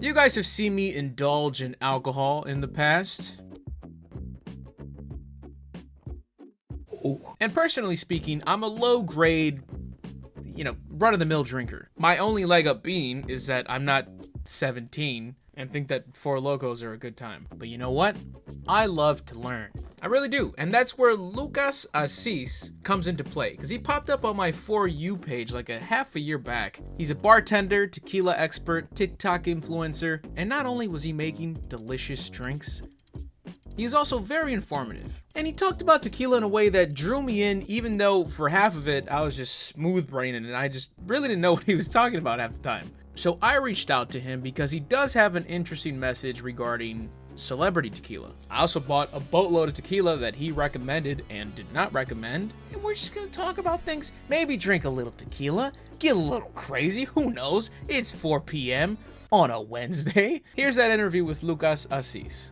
You guys have seen me indulge in alcohol in the past. And personally speaking, I'm a low-grade, run-of-the-mill drinker. My only leg up being is that I'm not 17 and think that Four Locos are a good time. But you know what? I love to learn. I really do. And that's where Lucas Assis comes into play, because he popped up on my For You page like a half a year back. He's a bartender, tequila expert, TikTok influencer, and not only was he making delicious drinks, he is also very informative. And he talked about tequila in a way that drew me in, even though for half of it, I was just smooth braining and I just really didn't know what he was talking about half the time. So I reached out to him because he does have an interesting message regarding celebrity tequila. I also bought a boatload of tequila that he recommended and did not recommend. And we're just gonna talk about things, maybe drink a little tequila, get a little crazy, who knows? It's 4 p.m. on a Wednesday. Here's that interview with Lucas Assis.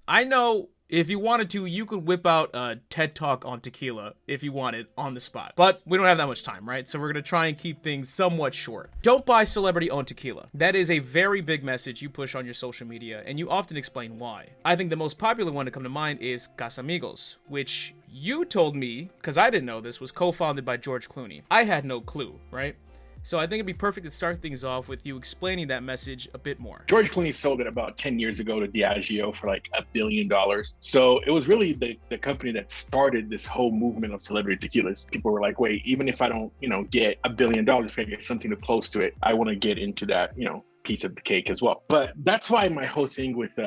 I know if you wanted to, you could whip out a TED Talk on tequila if you wanted on the spot. But we don't have that much time, right? So we're going to try and keep things somewhat short. Don't buy celebrity-owned tequila. That is a very big message you push on your social media, and you often explain why. I think the most popular one to come to mind is Casamigos, which you told me, because I didn't know this, was co-founded by George Clooney. I had no clue, right? So I think it'd be perfect to start things off with you explaining that message a bit more. George Clooney sold it about 10 years ago to Diageo for like $1 billion. So it was really the company that started this whole movement of celebrity tequilas. People were like, wait, even if I don't, get $1 billion, if I get something close to it, I want to get into that, piece of the cake as well. But that's why my whole thing with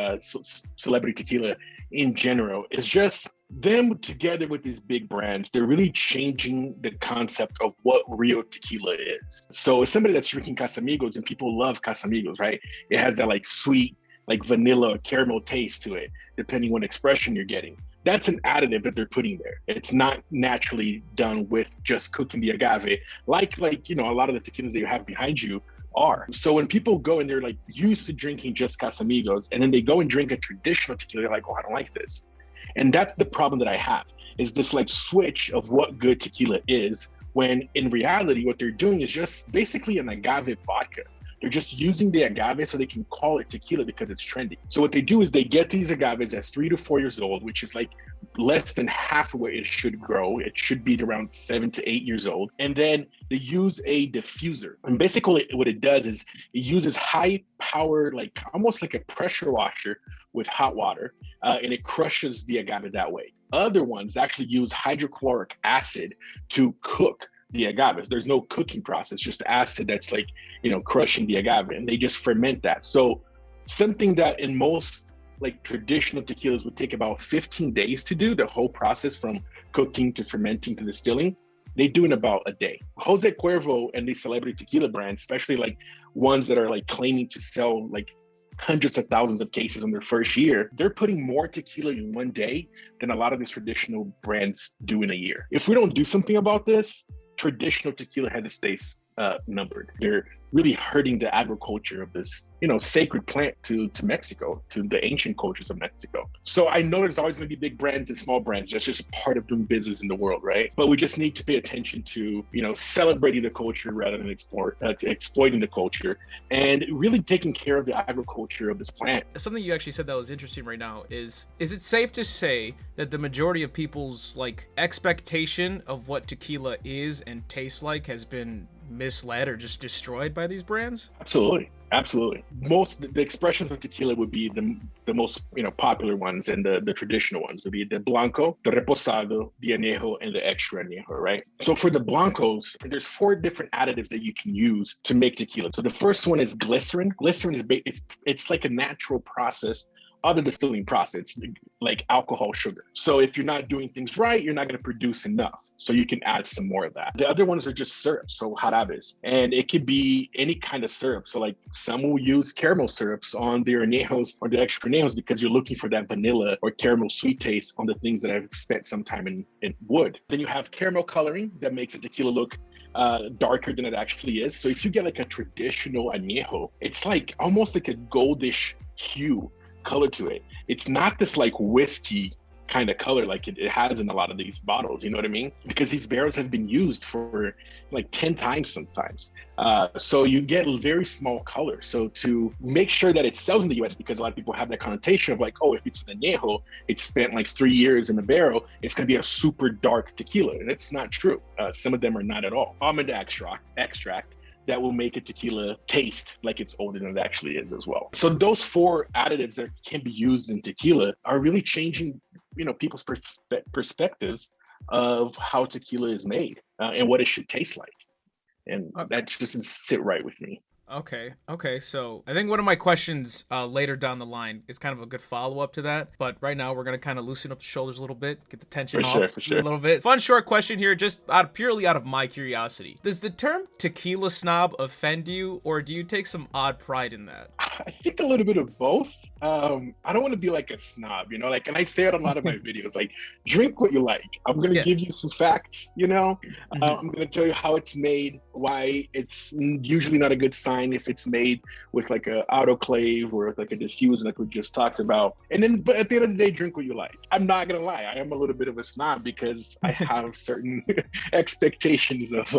celebrity tequila in general is just them together with these big brands. They're really changing the concept of what real tequila is. So as somebody that's drinking Casamigos, and people love Casamigos, right? It has that like sweet, like vanilla or caramel taste to it, depending on expression you're getting. That's an additive that they're putting there. It's not naturally done with just cooking the agave, like a lot of the tequilas that you have behind you are. So when people go and they're like used to drinking just Casamigos, and then they go and drink a traditional tequila, they're like, oh, I don't like this. And that's the problem that I have, is this like switch of what good tequila is, when in reality, what they're doing is just basically an agave vodka. They're just using the agave so they can call it tequila because it's trendy. So what they do is they get these agaves at 3 to 4 years old, which is like less than half of where it should grow. It should be around 7 to 8 years old. And then they use a diffuser. And basically what it does is it uses high power, like almost like a pressure washer with hot water, and it crushes the agave that way. Other ones actually use hydrochloric acid to cook the agaves. There's no cooking process, just acid that's like, crushing the agave, and they just ferment that. So something that in most like traditional tequilas would take about 15 days to do, the whole process from cooking to fermenting to distilling, they do in about a day. Jose Cuervo and these celebrity tequila brands, especially like ones that are like claiming to sell like hundreds of thousands of cases in their first year, they're putting more tequila in one day than a lot of these traditional brands do in a year. If we don't do something about this, traditional tequila has its days numbered. They're really hurting the agriculture of this, sacred plant to Mexico, to the ancient cultures of Mexico. So I know there's always going to be big brands and small brands. That's just part of doing business in the world, right? But we just need to pay attention to, celebrating the culture rather than exploiting the culture, and really taking care of the agriculture of this plant. Something you actually said that was interesting right now is it safe to say that the majority of people's like expectation of what tequila is and tastes like has been misled or just destroyed by these brands? Absolutely. The expressions of tequila would be the most popular ones, and the traditional ones would be the blanco, the reposado, the añejo, and the extra añejo, right? So for the blancos, there's 4 different additives that you can use to make tequila. So the first one is glycerin. Glycerin is it's like a natural process of the distilling process. It's like alcohol sugar. So if you're not doing things right, you're not going to produce enough. So you can add some more of that. The other ones are just syrups, so jarabes. And it could be any kind of syrup. So like some will use caramel syrups on their añejos or the extra añejos because you're looking for that vanilla or caramel sweet taste on the things that I've spent some time in wood. Then you have caramel coloring that makes a tequila look darker than it actually is. So if you get like a traditional añejo, it's like almost like a goldish hue color to it. It's not this like whiskey kind of color like it has in a lot of these bottles, you know what I mean? Because these barrels have been used for like 10 times sometimes. So you get very small color. So to make sure that it sells in the US, because a lot of people have that connotation of like, oh, if it's an añejo, it's spent like 3 years in the barrel, it's gonna be a super dark tequila. And it's not true. Some of them are not at all. Almond extract that will make a tequila taste like it's older than it actually is as well. So those 4 additives that can be used in tequila are really changing, people's perspectives of how tequila is made and what it should taste like. And that just doesn't sit right with me. Okay. So I think one of my questions later down the line is kind of a good follow-up to that. But right now we're going to kind of loosen up the shoulders a little bit, get the tension off a little bit. Fun short question here, just purely out of my curiosity. Does the term tequila snob offend you, or do you take some odd pride in that? I think a little bit of both. I don't want to be like a snob, and I say it on a lot of my videos, like, drink what you like. I'm going to give you some facts, I'm going to tell you how it's made, why it's usually not a good sign if it's made with like a autoclave or like a diffuser like we just talked about. And then, but at the end of the day, drink what you like. I'm not going to lie. I am a little bit of a snob because I have certain expectations of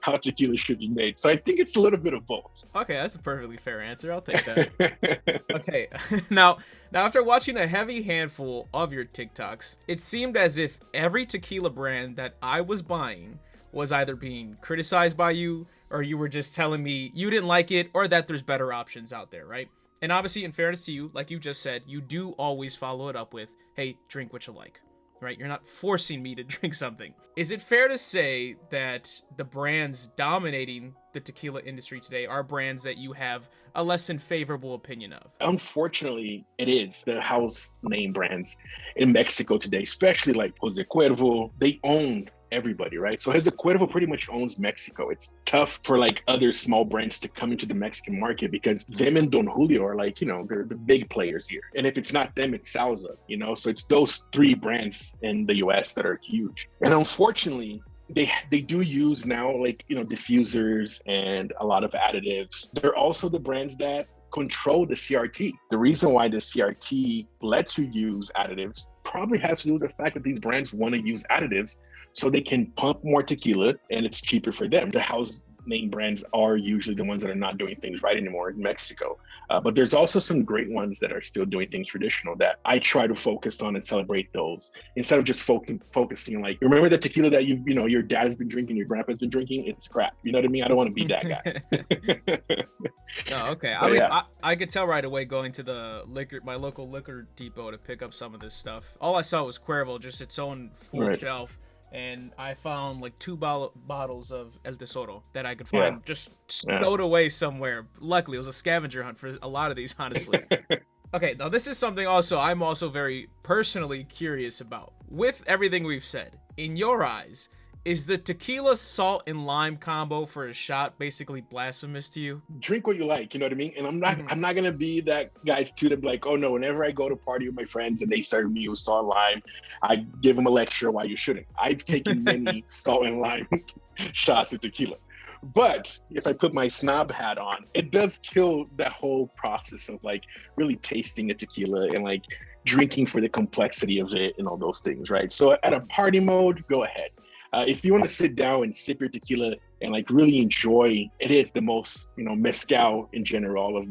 how tequila should be made. So I think it's a little bit of both. Okay, that's a perfectly fair answer. I'll take that. Okay. Now, after watching a heavy handful of your TikToks, it seemed as if every tequila brand that I was buying was either being criticized by you, or you were just telling me you didn't like it, or that there's better options out there, right? And obviously, in fairness to you, like you just said, you do always follow it up with, hey, drink what you like, right? You're not forcing me to drink something. Is it fair to say that the brands dominating the tequila industry today are brands that you have a less than favorable opinion of? Unfortunately, it is the house name brands in Mexico today, especially like Jose Cuervo. They own everybody, right? So Jose Cuervo pretty much owns Mexico. It's tough for like other small brands to come into the Mexican market because them and Don Julio are like, they're the big players here. And if it's not them, it's Salsa, so it's those 3 brands in the US that are huge. And unfortunately, they do use now like, diffusers and a lot of additives. They're also the brands that control the CRT. The reason why the CRT lets you use additives probably has to do with the fact that these brands want to use additives so they can pump more tequila and it's cheaper for them. The house name brands are usually the ones that are not doing things right anymore in Mexico. But there's also some great ones that are still doing things traditional that I try to focus on and celebrate those instead of just focusing like, remember the tequila that your dad has been drinking, your grandpa's been drinking? It's crap. You know what I mean? I don't want to be that guy. No, okay. I could tell right away going to my local liquor depot to pick up some of this stuff. All I saw was Cuervo, just its own full shelf. And I found like 2 bottles of El Tesoro that I could find just stowed away somewhere. Luckily, it was a scavenger hunt for a lot of these, honestly. Okay, now this is something I'm also very personally curious about. With everything we've said, in your eyes, is the tequila salt and lime combo for a shot basically blasphemous to you? Drink what you like, you know what I mean? And I'm not gonna be that guy to them like, oh no, whenever I go to party with my friends and they serve me with salt and lime, I give them a lecture why you shouldn't. I've taken many salt and lime shots of tequila. But if I put my snob hat on, it does kill that whole process of like really tasting the tequila and like drinking for the complexity of it and all those things, right? So at a party mode, go ahead. If you want to sit down and sip your tequila and like really enjoy, it is the most, mezcal in general, all of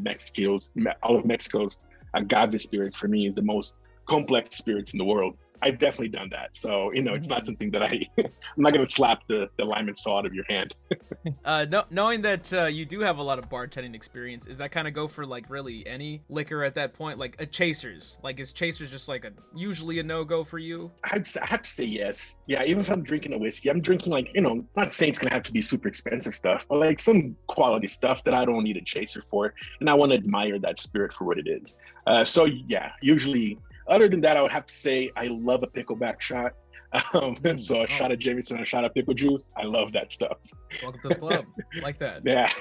Mexico's agave spirits for me is the most complex spirits in the world. I've definitely done that. So, it's not something that I'm not going to slap the lime and salt out of your hand. Knowing that you do have a lot of bartending experience, is that kind of go for like really any liquor at that point? Like a Chasers? Like is Chasers just like usually a no-go for you? I have to say yes. Yeah, even if I'm drinking a whiskey, I'm drinking like, not saying it's going to have to be super expensive stuff, but like some quality stuff that I don't need a chaser for. And I want to admire that spirit for what it is. So yeah, usually. Other than that, I would have to say I love a pickleback shot. So a shot of Jameson, a shot of pickle juice. I love that stuff. Welcome to the club. Like that. Yeah.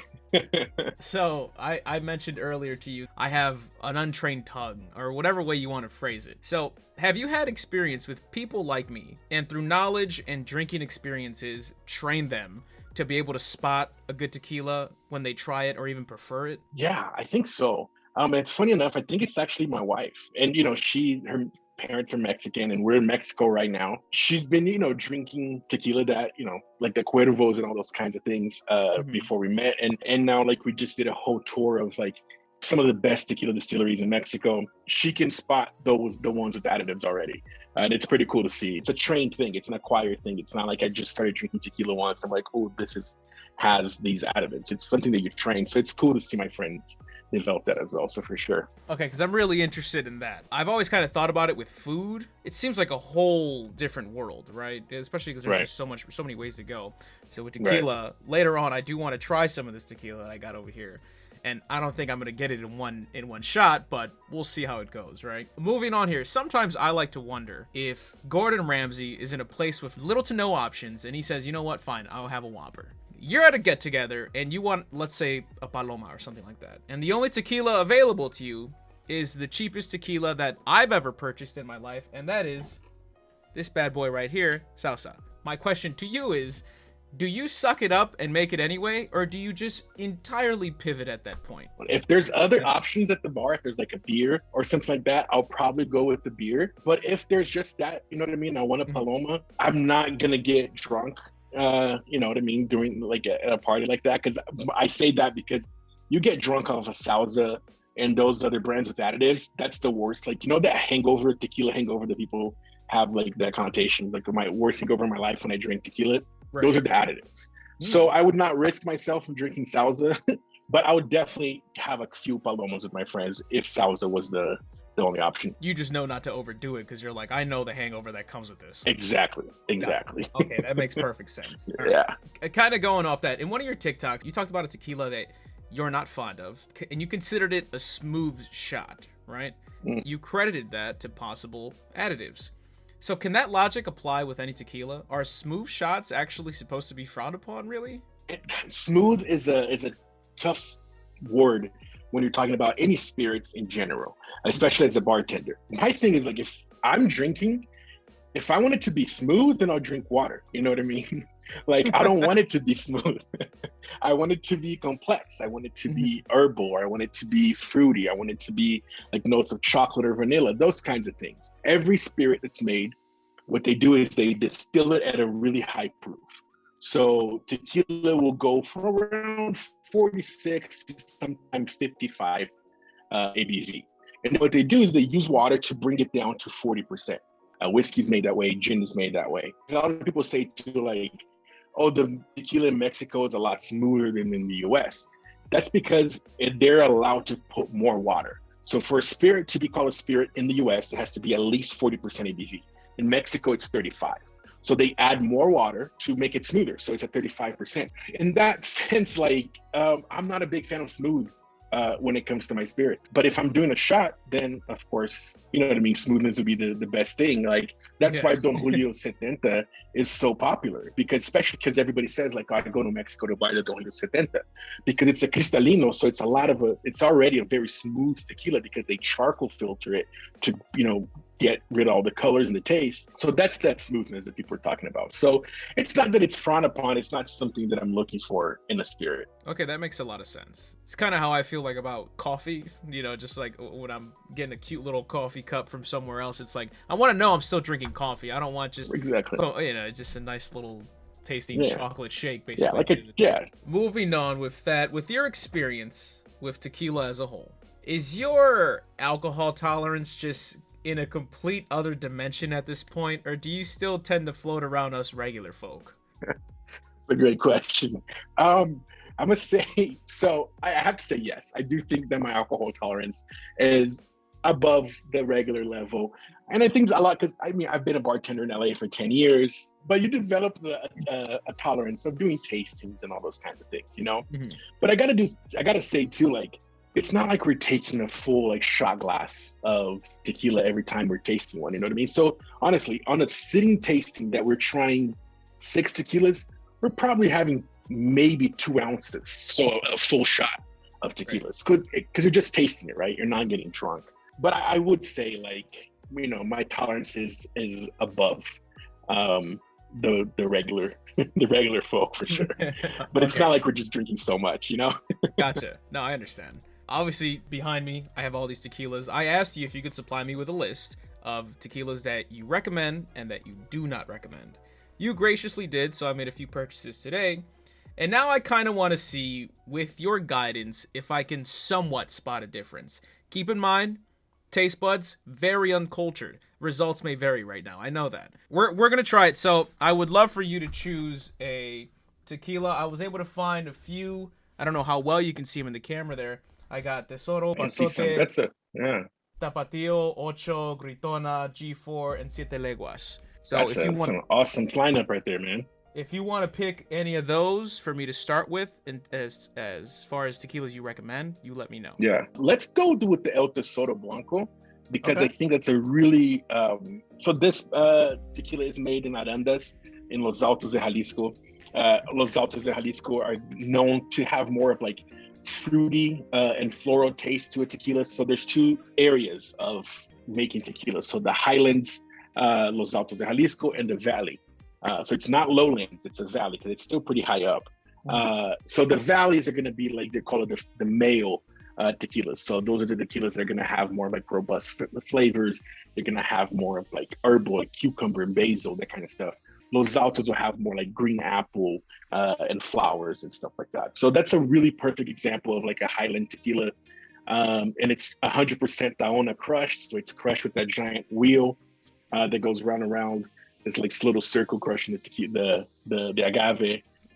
So I mentioned earlier to you, I have an untrained tongue, or whatever way you want to phrase it. So have you had experience with people like me, and through knowledge and drinking experiences, train them to be able to spot a good tequila when they try it or even prefer it? Yeah, I think so. And it's funny enough, I think it's actually my wife. And, parents are Mexican and we're in Mexico right now. She's been, drinking tequila that, like the Cuervos and all those kinds of things before we met. And now like we just did a whole tour of like some of the best tequila distilleries in Mexico. She can spot the ones with additives already. And it's pretty cool to see. It's a trained thing. It's an acquired thing. It's not like I just started drinking tequila once. I'm like, oh, has these additives. It's something that you train. So it's cool to see my friends develop that as well. So for sure. Okay, because I'm really interested in that. I've always kind of thought about it with food. It seems like a whole different world, right? Especially because there's just so many ways to go. So with tequila, later on, I do want to try some of this tequila that I got over here. And I don't think I'm gonna get it in one shot, but we'll see how it goes, right? Moving on here, sometimes I like to wonder if Gordon Ramsay is in a place with little to no options, and he says, you know what, fine, I'll have a Whopper. You're at a get-together, and you want, let's say, a Paloma or something like that. And the only tequila available to you is the cheapest tequila that I've ever purchased in my life, and that is this bad boy right here, Salsa. My question to you is, do you suck it up and make it anyway, or do you just entirely pivot at that point? If there's other options at the bar, if there's like a beer or something like that, I'll probably go with the beer. But if there's just that, you know what I mean? I want a Paloma. I'm not going to get drunk, you know what I mean, during like at a party like that. Because I say that because you get drunk off of Salsa and those other brands with additives, that's the worst. Like, that hangover, tequila hangover that people have, like that connotations, like my worst hangover in my life when I drink tequila. Right. Those are the additives. So I would not risk myself from drinking Salsa, but I would definitely have a few Palomas with my friends if Salsa was the only option. You just know not to overdo it because you're like, I know the hangover that comes with this. Exactly. Okay, that makes perfect sense. Yeah. Right. Kind of going off that, in one of your TikToks, you talked about a tequila that you're not fond of, and you considered it a smooth shot, right? You credited that to possible additives. So can that logic apply with any tequila? Are smooth shots actually supposed to be frowned upon, really? Smooth is a tough word when you're talking about any spirits in general, especially as a bartender. My thing is, like, if I'm drinking, if I want it to be smooth, then I'll drink water. You know what I mean? Like, I don't want it to be smooth. I want it to be complex. I want it to be herbal, or I want it to be fruity. I want it to be like notes of chocolate or vanilla, those kinds of things. Every spirit that's made, what they do is they distill it at a really high proof. So tequila will go from around 46 to sometimes 55 ABV. And what they do is they use water to bring it down to 40%. Whiskey's made that way, gin is made that way. A lot of people say too, like, oh, the tequila in Mexico is a lot smoother than in the US. That's because they're allowed to put more water. So for a spirit to be called a spirit in the US, it has to be at least 40% ABV. In Mexico, it's 35. So they add more water to make it smoother. So it's at 35%. In that sense, like, I'm not a big fan of smooth when it comes to my spirit. But if I'm doing a shot, then of course, you know what I mean? Smoothness would be the best thing. Like, that's why Don Julio 70 is so popular, especially because everybody says, like, I go to Mexico to buy the Don Julio 70 because it's a cristalino. So it's it's already a very smooth tequila because they charcoal filter it to, get rid of all the colors and the taste. So that's that smoothness that people are talking about. So it's not that it's frowned upon. It's not something that I'm looking for in a spirit. Okay, that makes a lot of sense. It's kind of how I feel like about coffee, just like when I'm getting a cute little coffee cup from somewhere else. It's like, I want to know I'm still drinking coffee. I don't want just, just a nice little tasting chocolate shake, basically. Moving on with that, with your experience with tequila as a whole, is your alcohol tolerance just in a complete other dimension at this point, or do you still tend to float around us regular folk? That's a great question. I'm gonna say, so I have to say yes. I do think that my alcohol tolerance is above the regular level. And I think a lot, because I've been a bartender in LA for 10 years, but you develop a tolerance of doing tastings and all those kinds of things, But I gotta say too, like, it's not like we're taking a full like shot glass of tequila every time we're tasting one, you know what I mean? So honestly, on a sitting tasting that we're trying 6 tequilas, we're probably having maybe 2 ounces. So a full shot of tequilas, because you're just tasting it, right? You're not getting drunk. But I would say, like, my tolerance is above the regular the regular folk for sure. But it's not like we're just drinking so much, Gotcha. No, I understand. Obviously, behind me, I have all these tequilas. I asked you if you could supply me with a list of tequilas that you recommend and that you do not recommend. You graciously did, so I made a few purchases today. And now I kind of want to see, with your guidance, if I can somewhat spot a difference. Keep in mind, taste buds, very uncultured. Results may vary right now. I know that. We're going to try it. So I would love for you to choose a tequila. I was able to find a few. I don't know how well you can see them in the camera there. I got Tesoro, Pasote, That's a, yeah. Tapatio, Ocho, Gritona, G4, and Siete Leguas. So That's an awesome lineup right there, man. If you want to pick any of those for me to start with, and as far as tequilas you recommend, you let me know. Yeah, let's go with the El Tesoro Blanco, because I think that's a really so this tequila is made in Arandas in Los Altos de Jalisco. Los Altos de Jalisco are known to have more of like fruity and floral taste to a tequila. So there's two areas of making tequila. So the highlands, Los Altos de Jalisco, and the valley. So it's not lowlands, it's a valley because it's still pretty high up. So the valleys are going to be like, they call it the male tequilas. So those are the tequilas that are going to have more like robust flavors. They're going to have more of like herbal, like cucumber and basil, that kind of stuff. Los Altos will have more like green apple and flowers and stuff like that. So that's a really perfect example of like a highland tequila. And it's 100% Tahona crushed. So it's crushed with that giant wheel that goes round and round. It's like this little circle crushing the tequila, the agave.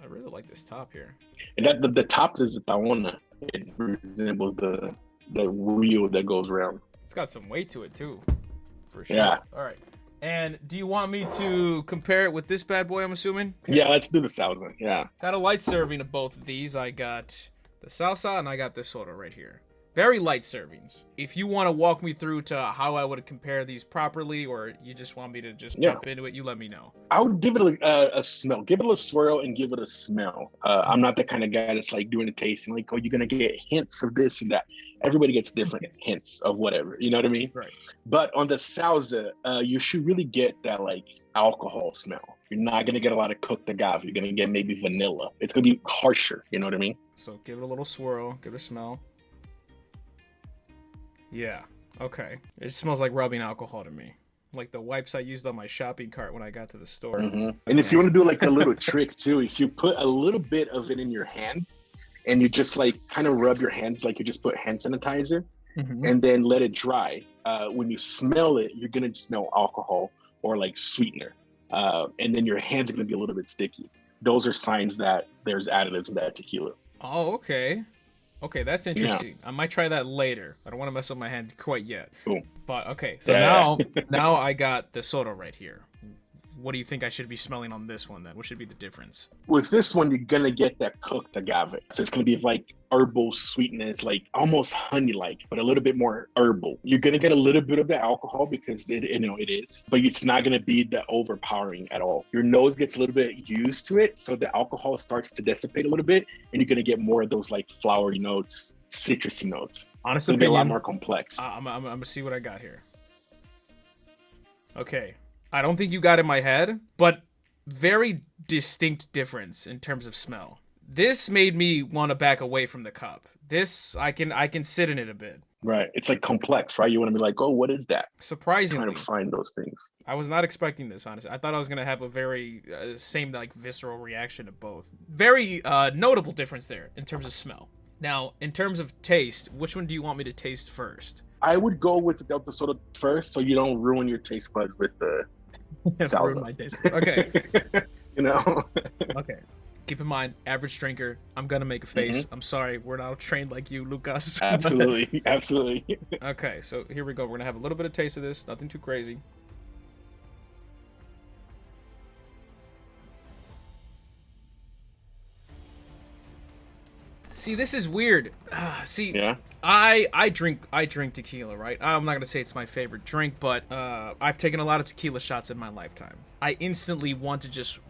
I really like this top here. And that the top is the Tahona. It resembles the wheel that goes around. It's got some weight to it too, for sure. Yeah. All right. And do you want me to compare it with this bad boy, I'm assuming? Yeah, let's do the Salsa. Yeah. Got a light serving of both of these. I got the Salsa and I got this soda right here. Very light servings. If you want to walk me through to how I would compare these properly, or you just want me to just jump into it, you let me know. I would give it a smell. Give it a swirl and give it a smell. I'm not the kind of guy that's like doing a tasting, like, oh, you're going to get hints of this and that. Everybody gets different hints of whatever. You know what I mean? Right. But on the Salsa, you should really get that like alcohol smell. You're not going to get a lot of cooked agave. You're going to get maybe vanilla. It's going to be harsher. You know what I mean? So give it a little swirl. Give it a smell. Yeah, okay. It smells like rubbing alcohol to me. Like the wipes I used on my shopping cart when I got to the store. Mm-hmm. And if you want to do like a little trick too, if you put a little bit of it in your hand and you just like kind of rub your hands like you just put hand sanitizer and then let it dry, when you smell it, you're going to smell alcohol or like sweetener. And then your hands are going to be a little bit sticky. Those are signs that there's additives in that tequila. Oh, okay. Okay, that's interesting. Yeah. I might try that later. I don't want to mess up my hand quite yet. Cool. But okay, so now I got the soda right here. What do you think I should be smelling on this one then? What should be the difference? With this one, you're gonna get that cooked agave. So it's gonna be like herbal sweetness, like almost honey-like, but a little bit more herbal. You're gonna get a little bit of the alcohol because it is, but it's not gonna be that overpowering at all. Your nose gets a little bit used to it, so the alcohol starts to dissipate a little bit, and you're gonna get more of those like flowery notes, citrusy notes. Honestly, it'll be a lot more complex. I'm gonna see what I got here. Okay. I don't think you got in my head, but very distinct difference in terms of smell. This made me want to back away from the cup. This, I can sit in it a bit. Right. It's like complex, right? You want to be like, oh, what is that? Surprisingly. Trying to find those things. I was not expecting this, honestly. I thought I was going to have a very same like visceral reaction to both. Very notable difference there in terms of smell. Now, in terms of taste, which one do you want me to taste first? I would go with the Delta Soda first so you don't ruin your taste buds with the Salsa. My taste. Okay. You know? Okay. Keep in mind, average drinker, I'm going to make a face. I'm sorry, we're not trained like you, Lucas. Absolutely. Absolutely. Okay, so here we go. We're going to have a little bit of taste of this. Nothing too crazy. See, this is weird. Yeah. I drink tequila, right? I'm not gonna say it's my favorite drink, but I've taken a lot of tequila shots in my lifetime. I instantly want to just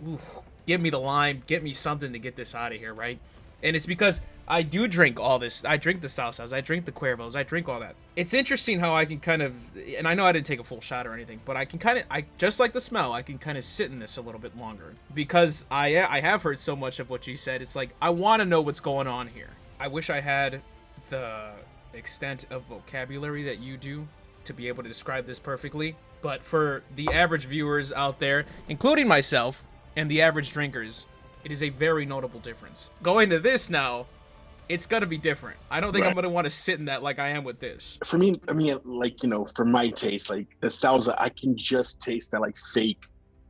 give me the lime, get me something to get this out of here, right? And it's because I do drink all this. I drink the Salsas, I drink the Cuervos, I drink all that. It's interesting how I can kind of, and I know I didn't take a full shot or anything, but I can kind of, I just like the smell, I can kind of sit in this a little bit longer. Because I have heard so much of what you said, it's like, I want to know what's going on here. I wish I had the extent of vocabulary that you do to be able to describe this perfectly. But for the average viewers out there, including myself and the average drinkers, it is a very notable difference. Going to this now, it's gonna be different. I don't think I'm gonna want to sit in that like I am with this. For me, I mean, like, you know, for my taste, like the Salsa, I can just taste that like fake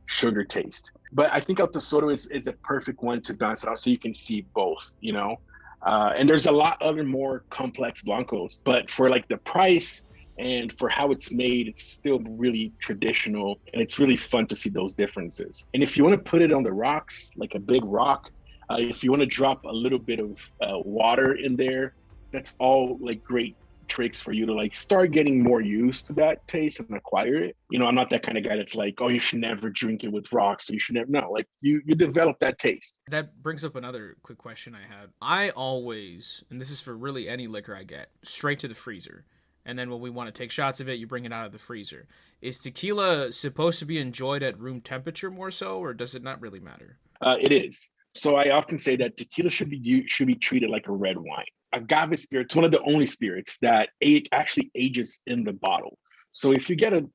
sugar taste. But I think El Tesoro is a perfect one to balance it out so you can see both, you know? And there's a lot other more complex Blancos, but for like the price and for how it's made, it's still really traditional, and it's really fun to see those differences. And if you want to put it on the rocks, like a big rock, if you want to drop a little bit of water in there, that's all like great tricks for you to like start getting more used to that taste and acquire it. You know, I'm not that kind of guy that's like, oh, you should never drink it with rocks. So you should never, no, like you develop that taste. That brings up another quick question I had. I always, and this is for really any liquor I get, straight to the freezer. And then when we want to take shots of it, you bring it out of the freezer. Is tequila supposed to be enjoyed at room temperature more so, or does it not really matter? It is. So I often say that tequila should be treated like a red wine. Agave spirit's one of the only spirits that actually ages in the bottle. So if you get a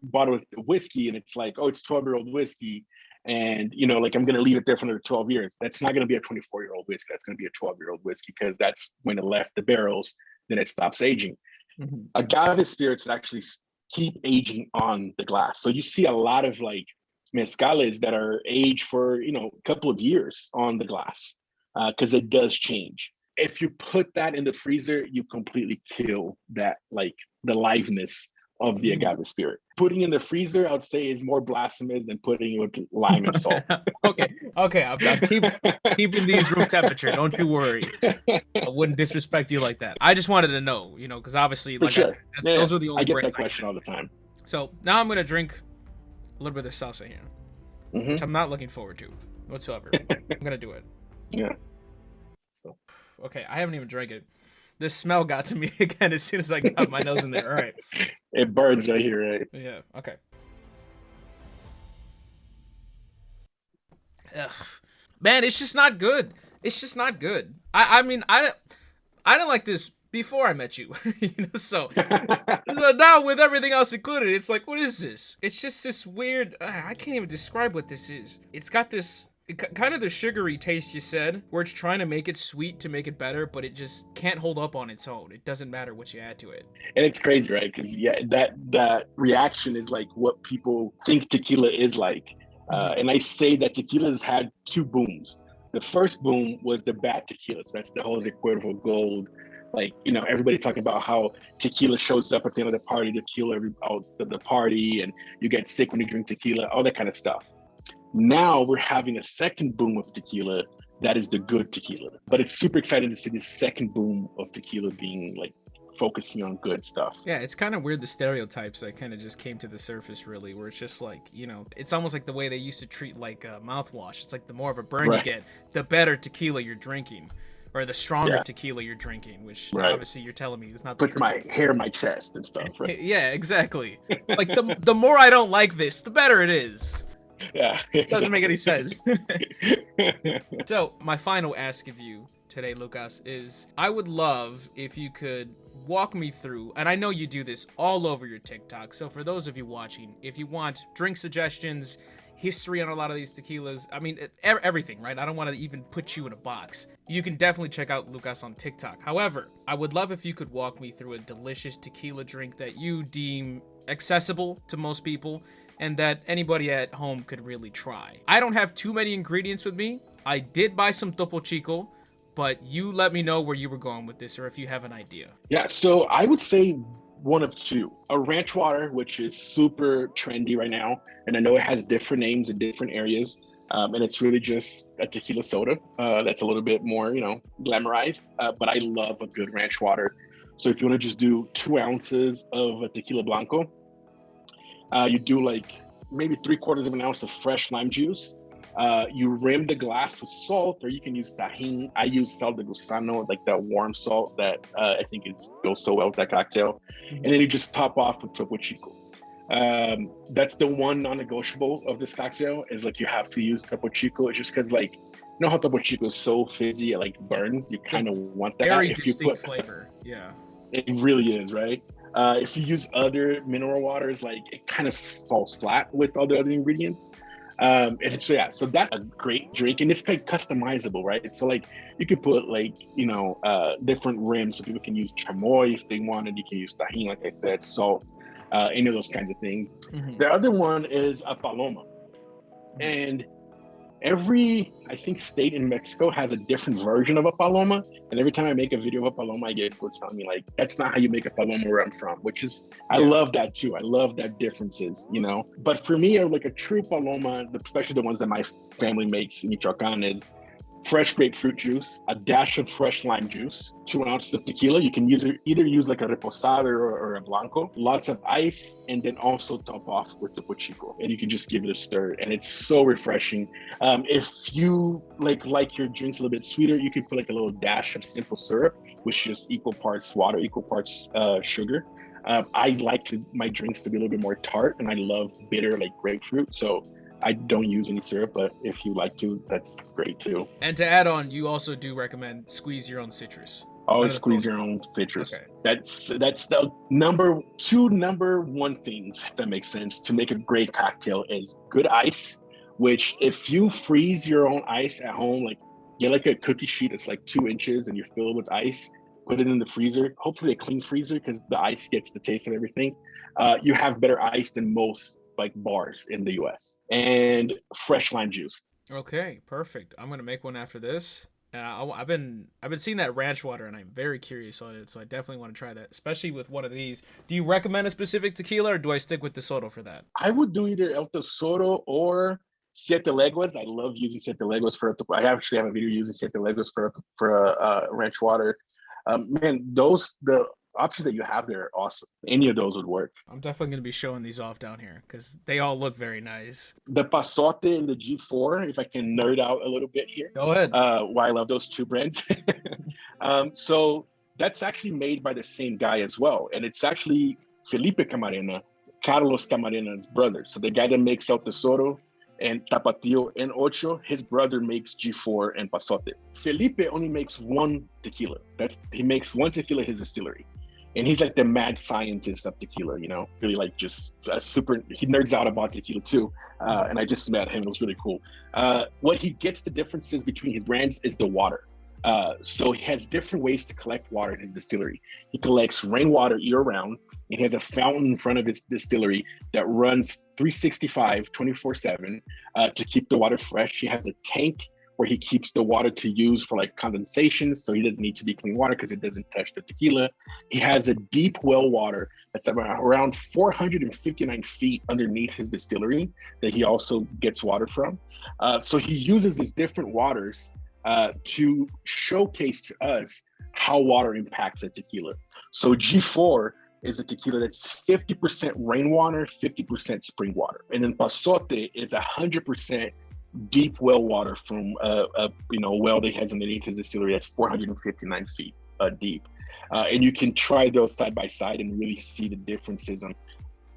bottle of whiskey and it's like, oh, it's 12-year-old whiskey, and you know, like I'm gonna leave it there for another 12 years, that's not gonna be a 24-year-old whiskey. That's gonna be a 12-year-old whiskey because that's when it left the barrels. Then it stops aging. Mm-hmm. Agave spirits actually keep aging on the glass. So you see a lot of like mezcales that are aged for, you know, a couple of years on the glass because it does change. If you put that in the freezer, you completely kill that, like the liveness of the agave spirit. Putting in the freezer, I would say, is more blasphemous than putting it with lime and salt. Okay, I'm keeping these room temperature. Don't you worry. I wouldn't disrespect you like that. I just wanted to know, you know, because obviously, like sure. those are the only. I get that question all the time. So now I'm gonna drink a little bit of salsa here, which I'm not looking forward to whatsoever. I'm gonna do it. Yeah. Okay, I haven't even drank it. This smell got to me again as soon as I got my nose in there. All right. It burns right here, right? Yeah, okay. Ugh. Man, it's just not good. It's just not good. I mean, I didn't like this before I met you. You know, so now with everything else included, it's like, what is this? It's just this weird, I can't even describe what this is. It's got this kind of the sugary taste you said, where it's trying to make it sweet to make it better, but it just can't hold up on its own. It doesn't matter what you add to it. And it's crazy, right? Because yeah, that reaction is like what people think tequila is like. And I say that tequila has had two booms. The first boom was the bad tequila. So that's the Jose Cuervo Gold. Like, you know, everybody talking about how tequila shows up at the end of the party to kill the party, and you get sick when you drink tequila, all that kind of stuff. Now we're having a second boom of tequila that is the good tequila. But it's super exciting to see this second boom of tequila being like focusing on good stuff. Yeah, it's kind of weird, the stereotypes that kind of just came to the surface, really, where it's just like, you know, it's almost like the way they used to treat like mouthwash. It's like the more of a burn you get, the better tequila you're drinking, or the stronger tequila you're drinking, which obviously you're teling me is not the puts my hair in my chest and stuff, right? Yeah, exactly. Like the more I don't like this, the better it is. Yeah, it doesn't make any sense. So my final ask of you today, Lucas, is I would love if you could walk me through, and I know you do this all over your TikTok, so for those of you watching, if you want drink suggestions, history on a lot of these tequilas, I mean, everything, right? I don't want to even put you in a box. You can definitely check out Lucas on TikTok. However, I would love if you could walk me through a delicious tequila drink that you deem accessible to most people and that anybody at home could really try. I don't have too many ingredients with me. I did buy some Topo Chico, but you let me know where you were going with this, or if you have an idea. Yeah, so I would say one of two. A ranch water, which is super trendy right now, and I know it has different names in different areas, and it's really just a tequila soda that's a little bit more, you know, glamorized, but I love a good ranch water. So if you want to just do 2 ounces of a tequila blanco, you do like maybe 3/4 of an ounce of fresh lime juice. You rim the glass with salt, or you can use tajin. I use sal de gusano, like that warm salt that I think goes so well with that cocktail. And then you just top off with Topo Chico. That's the one non-negotiable of this cocktail, is like you have to use Topo Chico. It's just because, like, you know how Topo Chico is so fizzy, it like burns. You kind of want that. Very distinct flavor. Yeah. It really is, right? If you use other mineral waters, like it kind of falls flat with all the other ingredients. And so yeah, so that's a great drink, and it's like customizable, right? So like you could put like different rims, so people can use chamoy if they wanted. You can use tajin, like I said, salt, any of those kinds of things. The other one is a paloma, and every, I think, state in Mexico has a different version of a paloma. And every time I make a video of a paloma, I get people telling me like, that's not how you make a paloma where I'm from, which is, I love that too. I love that differences, But for me, like a true paloma, especially the ones that my family makes in Michoacan, is fresh grapefruit juice, a dash of fresh lime juice, 2 ounces of tequila. You can either use like a reposado or a blanco, lots of ice, and then also top off with the pochico. And you can just give it a stir, and it's so refreshing. If you like your drinks a little bit sweeter, you could put like a little dash of simple syrup, which is equal parts water, equal parts sugar. I like my drinks to be a little bit more tart, and I love bitter like grapefruit. So I don't use any syrup, but if you like to, that's great too. And to add on, you also do recommend squeeze your own citrus. Always squeeze your own citrus. Okay. That's the number one things, if that makes sense, to make a great cocktail is good ice, which if you freeze your own ice at home, like get like a cookie sheet that's like 2 inches and you fill it with ice, put it in the freezer, hopefully a clean freezer because the ice gets the taste of everything. You have better ice than most like bars in the US, and fresh lime juice. Okay, perfect. I'm gonna make one after this. And I've been seeing that ranch water, and I'm very curious on it, so I definitely want to try that, especially with one of these. Do you recommend a specific tequila, or do I stick with Tesoro for that? I would do either El Tesoro or Siete Leguas. I love using Siete Leguas I actually have a video using Siete Leguas for ranch water. Man, the options that you have there are awesome. Any of those would work. I'm definitely going to be showing these off down here because they all look very nice. The Pasote and the G4, if I can nerd out a little bit here. Go ahead. Why I love those two brands. So that's actually made by the same guy as well. And it's actually Felipe Camarena, Carlos Camarena's brother. So the guy that makes El Tesoro and Tapatio and Ocho, his brother makes G4 and Pasote. Felipe only makes one tequila. He makes one tequila, his distillery. And he's like the mad scientist of tequila, really like just he nerds out about tequila too. And I just met him, it was really cool. What he gets the differences between his brands is the water. So he has different ways to collect water in his distillery. He collects rainwater year round, and he has a fountain in front of his distillery that runs 365, 24/7 to keep the water fresh. He has a tank where he keeps the water to use for like condensation, so he doesn't need to be clean water because it doesn't touch the tequila. He has a deep well water that's around 459 feet underneath his distillery that he also gets water from. So he uses these different waters to showcase to us how water impacts a tequila. So G4 is a tequila that's 50% rainwater, 50% spring water. And then Pasote is 100% deep well water from a well that he has underneath his distillery that's 459 feet deep. And you can try those side by side and really see the differences.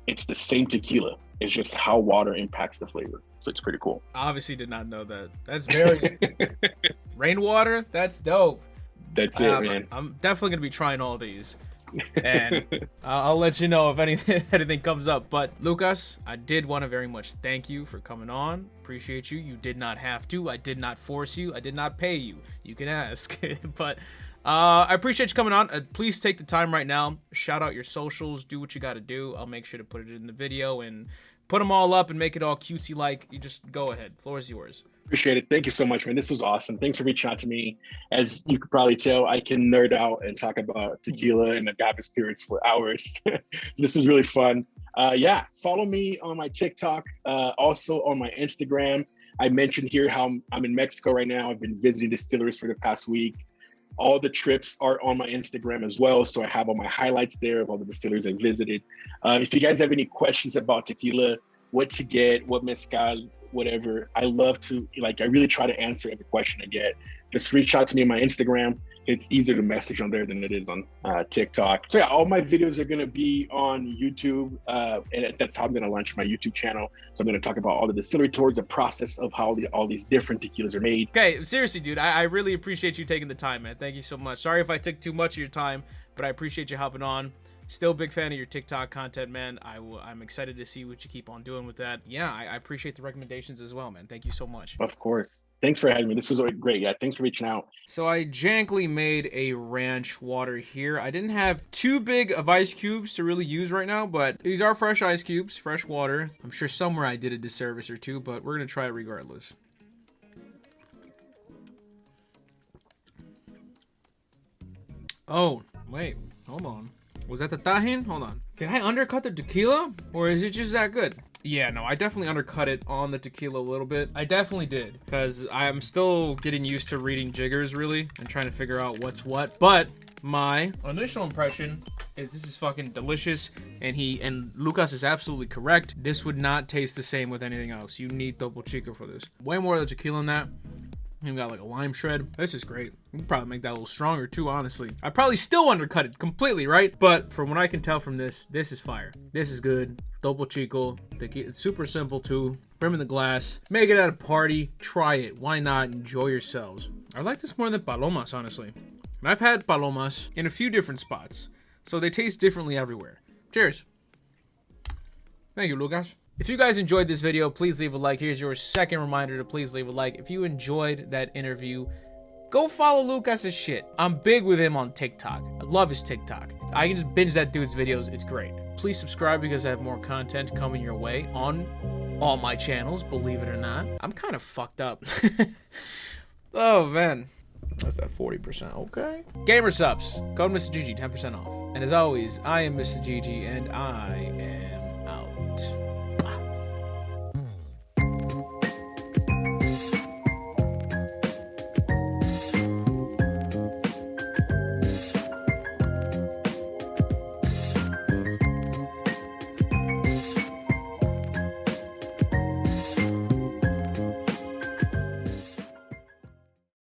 It's the same tequila. It's just how water impacts the flavor. So it's pretty cool. I obviously did not know that. That's very rainwater. That's dope. That's it, man. I'm definitely gonna be trying all these, and I'll let you know if anything comes up. But Lucas, I did want to very much thank you for coming on. Appreciate you. You did not have to. I did not force you. I did not pay you. You can ask, but. I appreciate you coming on. Please take the time right now. Shout out your socials. Do what you got to do. I'll make sure to put it in the video and put them all up and make it all cutesy-like. You just go ahead. Floor is yours. Appreciate it. Thank you so much, man. This was awesome. Thanks for reaching out to me. As you could probably tell, I can nerd out and talk about tequila and agave spirits for hours. This is really fun. Follow me on my TikTok, also on my Instagram. I mentioned here how I'm in Mexico right now. I've been visiting distilleries for the past week. All the trips are on my Instagram as well. So I have all my highlights there of all the distilleries I visited. If you guys have any questions about tequila, what to get, what mezcal, whatever, I really try to answer every question I get. Just reach out to me on my Instagram. It's easier to message on there than it is on TikTok. So yeah, all my videos are gonna be on YouTube, and that's how I'm gonna launch my YouTube channel. So I'm gonna talk about all the distillery tours, the process of how all these different tequilas are made. Okay, seriously, dude, I really appreciate you taking the time, man. Thank you so much. Sorry if I took too much of your time, but I appreciate you hopping on. Still a big fan of your TikTok content, man. I'm excited to see what you keep on doing with that. Yeah, I appreciate the recommendations as well, man. Thank you so much. Of course. Thanks for having me. This was great. Yeah, thanks for reaching out. So I jankly made a ranch water here. I didn't have too big of ice cubes to really use right now, but these are fresh ice cubes, fresh water. I'm sure somewhere I did a disservice or two, but we're gonna try it regardless. Oh, wait, hold on. Was that the tajin? Hold on. Did I undercut the tequila? Or is it just that good? Yeah, no, I definitely undercut it on the tequila a little bit. I definitely did, because I'm still getting used to reading jiggers, really, and trying to figure out what's what. But my initial impression is this is fucking delicious, and Lucas is absolutely correct. This would not taste the same with anything else. You need Topo Chico for this. Way more of the tequila than that. You got like a lime shred. This is great. You can probably make that a little stronger too, honestly. I probably still undercut it completely, right? But from what I can tell from this is fire. This is good. Topo Chico. It's super simple too. Brim in the glass. Make it at a party. Try it. Why not? Enjoy yourselves. I like this more than Palomas, honestly. And I've had Palomas in a few different spots, so they taste differently everywhere. Cheers. Thank you, Lucas. If you guys enjoyed this video, please leave a like. Here's your second reminder to please leave a like. If you enjoyed that interview, go follow Lucas's shit. I'm big with him on TikTok. I love his TikTok. I can just binge that dude's videos. It's great. Please subscribe because I have more content coming your way on all my channels, believe it or not. I'm kind of fucked up. Oh, man. That's that 40%, okay? Gamer subs. Code Mr. GG, 10% off. And as always, I am Mr. GG, and I